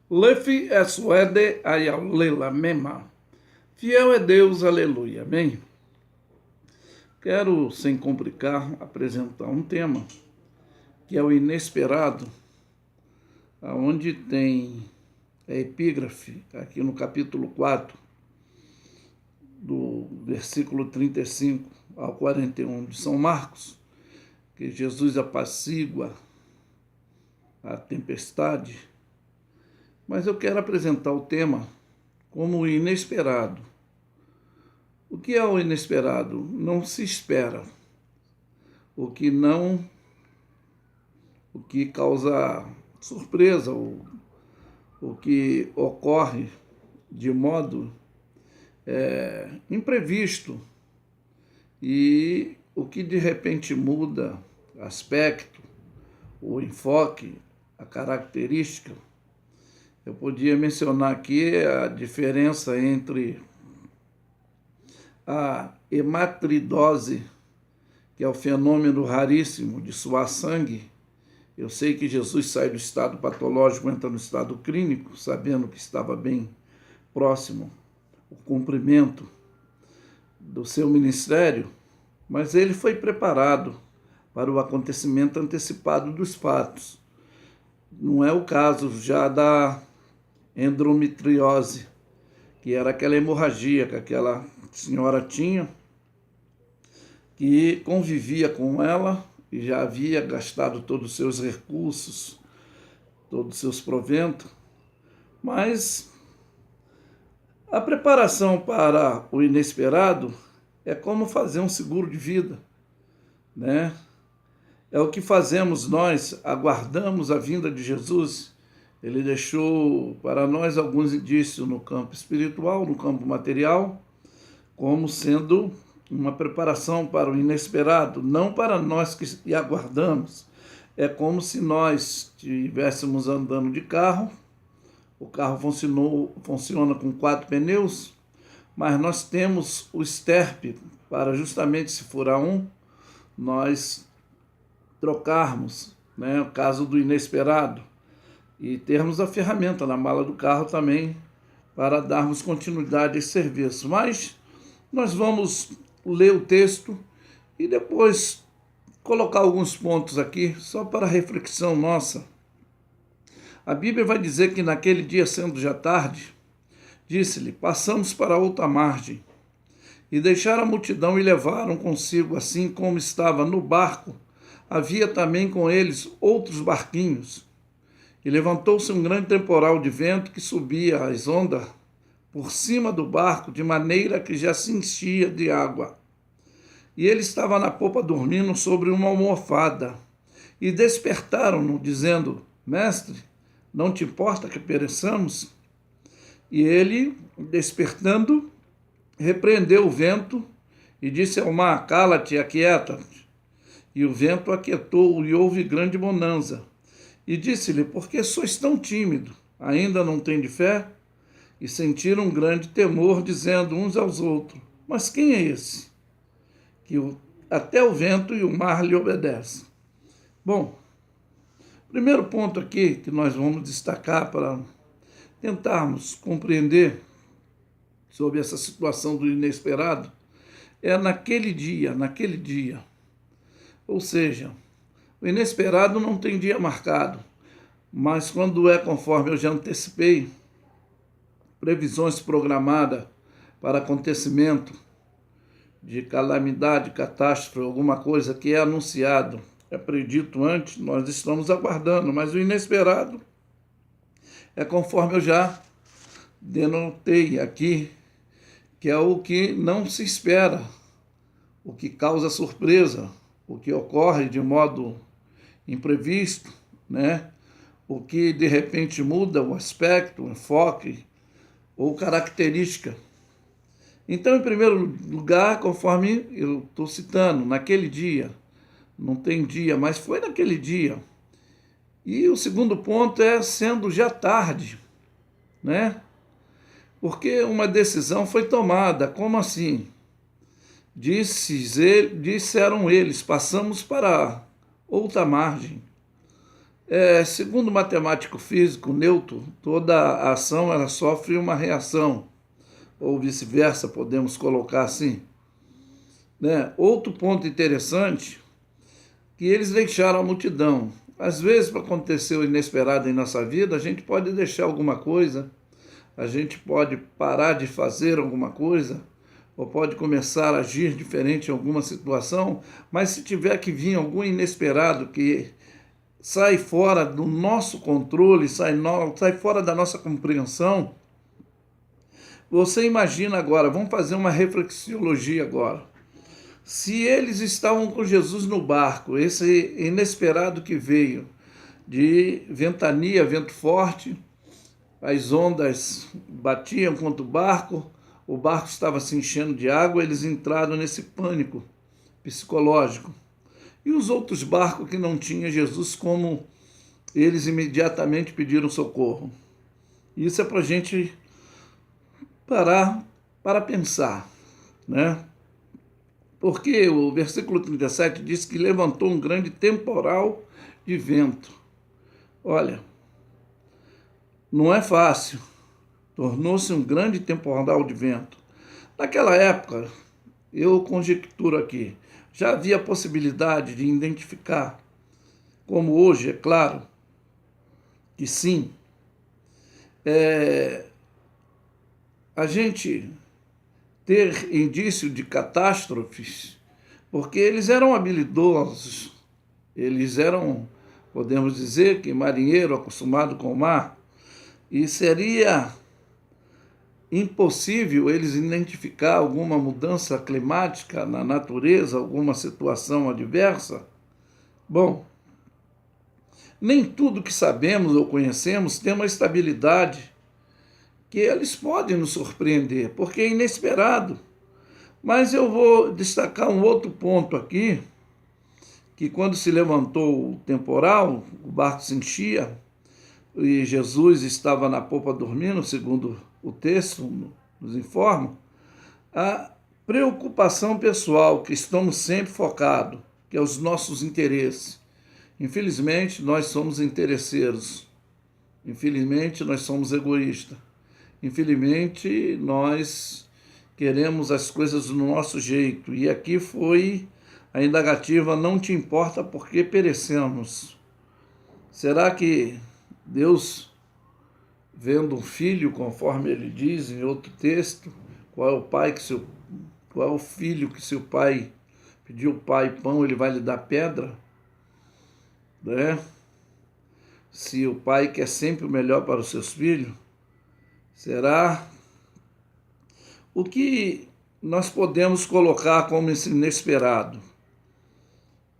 Lefi suede ayalela mema. Fiel é Deus, aleluia, amém? Quero, sem complicar, apresentar um tema que é o inesperado, onde tem a epígrafe, aqui no capítulo 4, do versículo 35 ao 41 de São Marcos, que Jesus apacigua a tempestade. Mas eu quero apresentar o tema como o inesperado. O que é o inesperado? Não se espera. O que causa surpresa, o que ocorre de modo imprevisto e o que de repente muda aspecto, o enfoque, a característica. Eu podia mencionar aqui a diferença entre a hematridose, que é o fenômeno raríssimo de suar sangue. Eu sei que Jesus sai do estado patológico, entra no estado clínico, sabendo que estava bem próximo o cumprimento do seu ministério, mas ele foi preparado para o acontecimento antecipado dos fatos. Não é o caso já da endometriose, que era aquela hemorragia que aquela senhora tinha, que convivia com ela e já havia gastado todos os seus recursos, todos os seus proventos, mas a preparação para o inesperado é como fazer um seguro de vida, né? É o que fazemos nós, aguardamos a vinda de Jesus. Ele deixou para nós alguns indícios no campo espiritual, no campo material, como sendo uma preparação para o inesperado, não para nós que aguardamos. É como se nós estivéssemos andando de carro, o carro funciona com 4 pneus, mas nós temos o esterpe para justamente se furar um, nós trocarmos, né, o caso do inesperado, e termos a ferramenta na mala do carro também para darmos continuidade a esse serviço. Mas nós vamos ler o texto e depois colocar alguns pontos aqui, só para reflexão nossa. A Bíblia vai dizer que naquele dia, sendo já tarde, disse-lhe: passamos para outra margem. E deixaram a multidão e levaram consigo, assim como estava no barco, havia também com eles outros barquinhos. E levantou-se um grande temporal de vento que subia as ondas por cima do barco, de maneira que já se enchia de água. E ele estava na popa dormindo sobre uma almofada. E despertaram-no, dizendo: Mestre, não te importa que pereçamos? E ele, despertando, repreendeu o vento e disse ao mar: Cala-te, aquieta-te. E o vento aquietou e houve grande bonança. E disse-lhe: Por que sois tão tímido? Ainda não tendes fé? E sentiram um grande temor, dizendo uns aos outros: Mas quem é esse? Que até o vento e o mar lhe obedecem. Bom, primeiro ponto aqui que nós vamos destacar para tentarmos compreender sobre essa situação do inesperado é naquele dia. Ou seja, o inesperado não tem dia marcado, mas quando é conforme eu já antecipei, previsões programadas para acontecimento de calamidade, catástrofe, alguma coisa que é anunciado, é predito antes, nós estamos aguardando, mas o inesperado é conforme eu já denotei aqui, que é o que não se espera, o que causa surpresa, o que ocorre de modo imprevisto, né? O que de repente muda o aspecto, o enfoque ou característica. Então, em primeiro lugar, conforme eu estou citando, naquele dia, não tem dia, mas foi naquele dia. E o segundo ponto é sendo já tarde, né? Porque uma decisão foi tomada. Como assim? Disseram eles: passamos para outra margem. Segundo o matemático físico Newton, toda ação ela sofre uma reação, ou vice-versa, podemos colocar assim. Né? Outro ponto interessante, que eles deixaram a multidão. Às vezes, para acontecer o inesperado em nossa vida, a gente pode deixar alguma coisa, a gente pode parar de fazer alguma coisa, ou pode começar a agir diferente em alguma situação, mas se tiver que vir algum inesperado que sai fora do nosso controle, sai fora da nossa compreensão, você imagina agora, vamos fazer uma reflexiologia agora. Se eles estavam com Jesus no barco, esse inesperado que veio de ventania, vento forte, as ondas batiam contra o barco estava se enchendo de água, eles entraram nesse pânico psicológico. E os outros barcos que não tinham Jesus, como eles imediatamente pediram socorro. Isso é para a gente parar para pensar, né? Porque o versículo 37 diz que levantou um grande temporal de vento. Olha, não é fácil. Tornou-se um grande temporal de vento. Naquela época, eu conjecturo aqui, já havia a possibilidade de identificar, como hoje, é claro, que sim, a gente ter indício de catástrofes, porque eles eram habilidosos, eles eram, podemos dizer, que marinheiro acostumado com o mar, e seria impossível eles identificar alguma mudança climática na natureza, alguma situação adversa? Bom, nem tudo que sabemos ou conhecemos tem uma estabilidade que eles podem nos surpreender, porque é inesperado. Mas eu vou destacar um outro ponto aqui, que quando se levantou o temporal, o barco se enchia, e Jesus estava na popa dormindo, segundo o texto nos informa, a preocupação pessoal, que estamos sempre focados, que é os nossos interesses. Infelizmente, nós somos interesseiros. Infelizmente, nós somos egoístas. Infelizmente, nós queremos as coisas do nosso jeito. E aqui foi a indagativa, não te importa porque perecemos. Será que Deus, vendo um filho, conforme ele diz em outro texto, qual é o filho que seu pai pediu ao pai pão, ele vai lhe dar pedra? Né? Se o pai quer sempre o melhor para os seus filhos, será? O que nós podemos colocar como esse inesperado?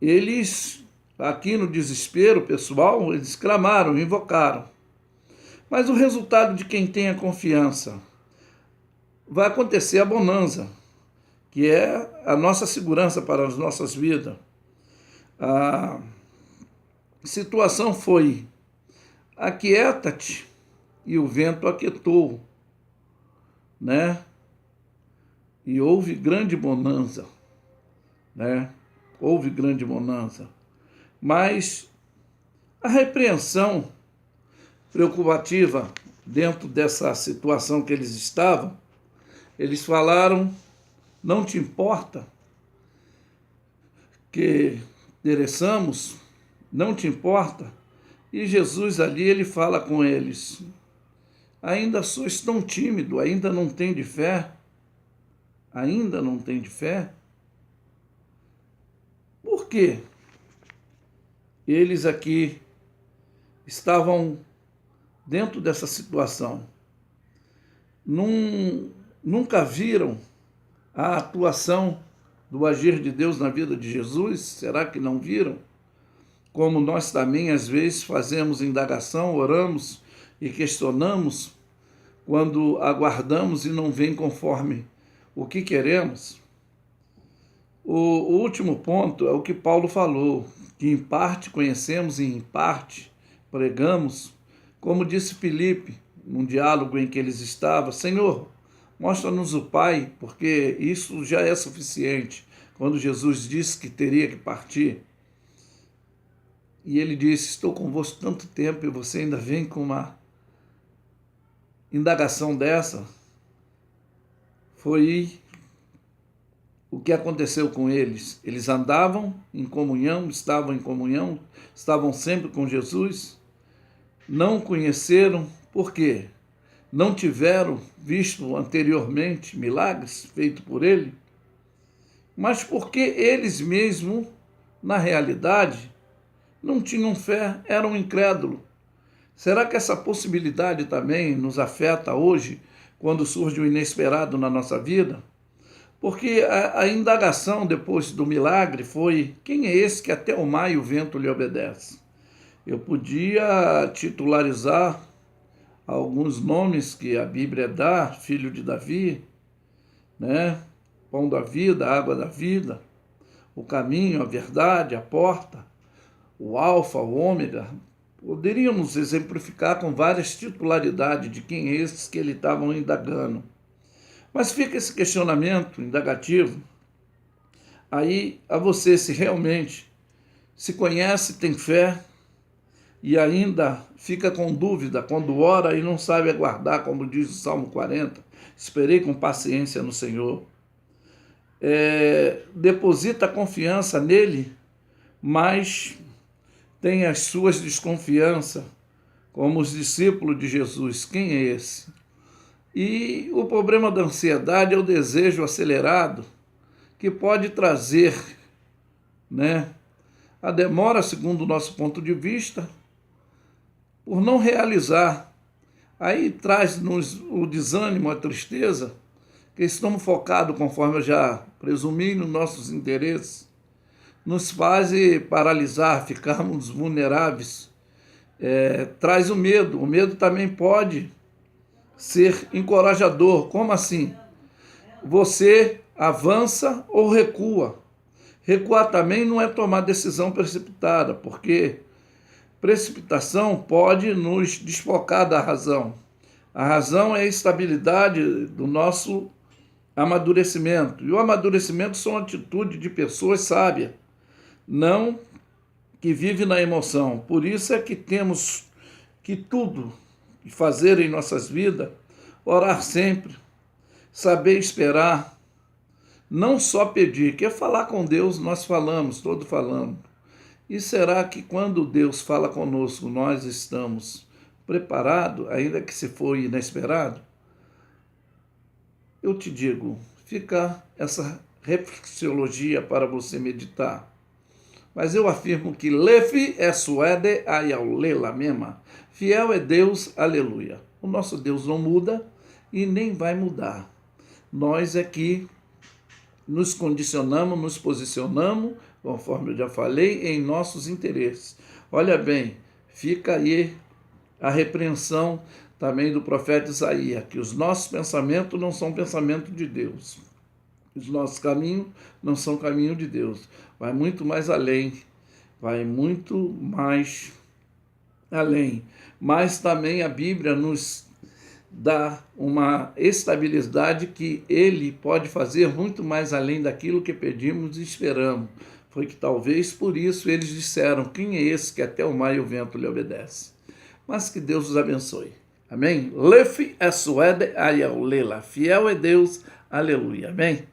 Eles, aqui no desespero pessoal, eles clamaram, invocaram. Mas o resultado de quem tem a confiança vai acontecer a bonança, que é a nossa segurança para as nossas vidas. A situação foi: aquieta-te, e o vento aquietou, né? E houve grande bonança, né? Houve grande bonança. Mas a repreensão preocupativa dentro dessa situação que eles estavam, eles falaram: não te importa que pereçamos? Não te importa? E Jesus ali, ele fala com eles: ainda sois tão tímido, ainda não tem de fé? Ainda não tem de fé? Por quê? Eles aqui estavam dentro dessa situação. Nunca viram a atuação do agir de Deus na vida de Jesus? Será que não viram? Como nós também, às vezes, fazemos indagação, oramos e questionamos quando aguardamos e não vem conforme o que queremos. O último ponto é o que Paulo falou, que em parte conhecemos e em parte pregamos, como disse Filipe, num diálogo em que eles estavam: Senhor, mostra-nos o Pai, porque isso já é suficiente. Quando Jesus disse que teria que partir, E ele disse: estou convosco tanto tempo e você ainda vem com uma indagação dessa. Foi o que aconteceu com eles. Eles andavam em comunhão, estavam sempre com Jesus, não conheceram, por quê? Não tiveram visto anteriormente milagres feitos por ele, mas porque eles mesmos, na realidade, não tinham fé, eram incrédulos. Será que essa possibilidade também nos afeta hoje, quando surge o inesperado na nossa vida? Porque a indagação depois do milagre foi: quem é esse que até o mar e o vento lhe obedece? Eu podia titularizar alguns nomes que a Bíblia dá: filho de Davi, né? Pão da vida, água da vida, o caminho, a verdade, a porta, o alfa, o ômega. Poderíamos exemplificar com várias titularidades de quem é esses que ele estavam indagando. Mas fica esse questionamento indagativo aí a você, se realmente se conhece, tem fé e ainda fica com dúvida quando ora e não sabe aguardar, como diz o Salmo 40, esperei com paciência no Senhor. Deposita confiança nele, mas tem as suas desconfianças, como os discípulos de Jesus. Quem é esse? E o problema da ansiedade é o desejo acelerado, que pode trazer, né, a demora, segundo o nosso ponto de vista, por não realizar. Aí traz-nos o desânimo, a tristeza, que estamos focados, conforme eu já presumi, nos nossos interesses, nos faz paralisar, ficarmos vulneráveis. Traz o medo também pode ser encorajador. Como assim? Você avança ou recua. Recuar também não é tomar decisão precipitada, porque precipitação pode nos desfocar da razão. A razão é a estabilidade do nosso amadurecimento. E o amadurecimento são atitudes de pessoas sábias, não que vivem na emoção. Por isso é que temos que tudo fazer em nossas vidas, orar sempre, saber esperar, não só pedir, que é falar com Deus, nós falamos, todos falamos. E será que quando Deus fala conosco, nós estamos preparados, ainda que se for inesperado? Eu te digo, fica essa reflexologia para você meditar. Mas eu afirmo que Lefi é suede ayalela mema. Fiel é Deus, aleluia. O nosso Deus não muda e nem vai mudar. Nós é que nos condicionamos, nos posicionamos, conforme eu já falei, em nossos interesses. Olha bem, fica aí a repreensão também do profeta Isaías, que os nossos pensamentos não são pensamento de Deus. Os nossos caminhos não são caminho de Deus. Vai muito mais além. Vai muito mais além. Mas também a Bíblia nos dá uma estabilidade que ele pode fazer muito mais além daquilo que pedimos e esperamos. Foi que talvez por isso eles disseram: quem é esse que até o mar e o vento lhe obedece? Mas que Deus os abençoe. Amém? Lefi é suede ayalela. Fiel é Deus. Aleluia. Amém?